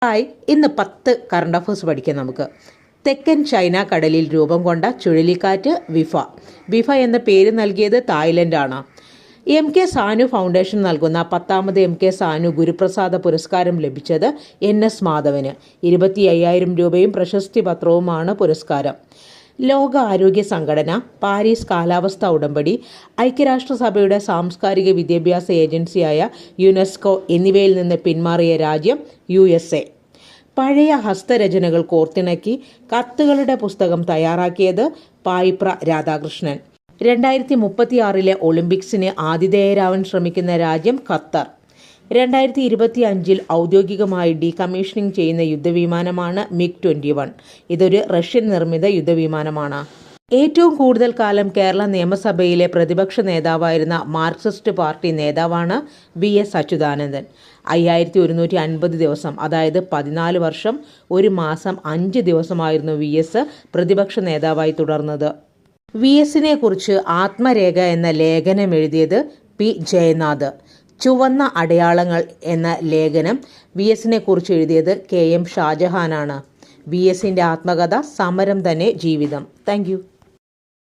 Hi, ഇന്ന് 10 current affairs പഠിക്കാം നമുക്ക്. തെക്കൻ ചൈന കടലിൽ രൂപം കൊണ്ട ചുഴലിക്കാറ്റ് വിഫ എന്ന പേര് നൽകിയത് തായ്ലൻഡാണ്. MK സാനു ഫൗണ്ടേഷൻ നൽകുന്ന 10ാമത് MK സാനു ഗുരുപ്രസാദ പുരസ്കാരം ലഭിച്ചത് NS മാധവന്. 25,000 രൂപയും പ്രശസ്തി പത്രവുമാണ് പുരസ്കാരം. ലോക ആരോഗ്യ സംഘടന, പാരീസ് കാലാവസ്ഥാ ഉടമ്പടി, ഐക്യരാഷ്ട്രസഭയുടെ സാംസ്കാരിക വിദ്യാഭ്യാസ ഏജൻസിയായ യുനെസ്കോ എന്നിവയിൽ നിന്ന് പിന്മാറിയ രാജ്യം USA. പഴയ ഹസ്തരചനകൾ കോർത്തിണക്കി കത്തുകളുടെ പുസ്തകം തയ്യാറാക്കിയത് പായിപ്ര രാധാകൃഷ്ണൻ. 2036 ഒളിമ്പിക്സിന് ആതിഥേയരാവാൻ ശ്രമിക്കുന്ന രാജ്യം ഖത്തർ. 2025 ഔദ്യോഗികമായി ഡീകമ്മീഷനിങ് ചെയ്യുന്ന യുദ്ധവിമാനമാണ് MiG-21. ഇതൊരു റഷ്യൻ നിർമ്മിത യുദ്ധവിമാനമാണ്. ഏറ്റവും കൂടുതൽ കാലം കേരള നിയമസഭയിലെ പ്രതിപക്ഷ നേതാവായിരുന്ന മാർക്സിസ്റ്റ് പാർട്ടി നേതാവാണ് VS അച്യുതാനന്ദൻ. 5150 ദിവസം, അതായത് 14 വർഷം 1 മാസം 5 ദിവസമായിരുന്നു VS പ്രതിപക്ഷ നേതാവായി തുടർന്നത്. VSനെ കുറിച്ച് ആത്മരേഖ എന്ന ലേഖനം എഴുതിയത് P. ജയനാഥ്. ചുവന്ന അടയാളങ്ങൾ എന്ന ലേഖനം VSനെ കുറിച്ച് എഴുതിയത് KM ഷാജഹാനാണ്. VSന്റെ ആത്മകഥ സമരം തന്നെ ജീവിതം. Thank you.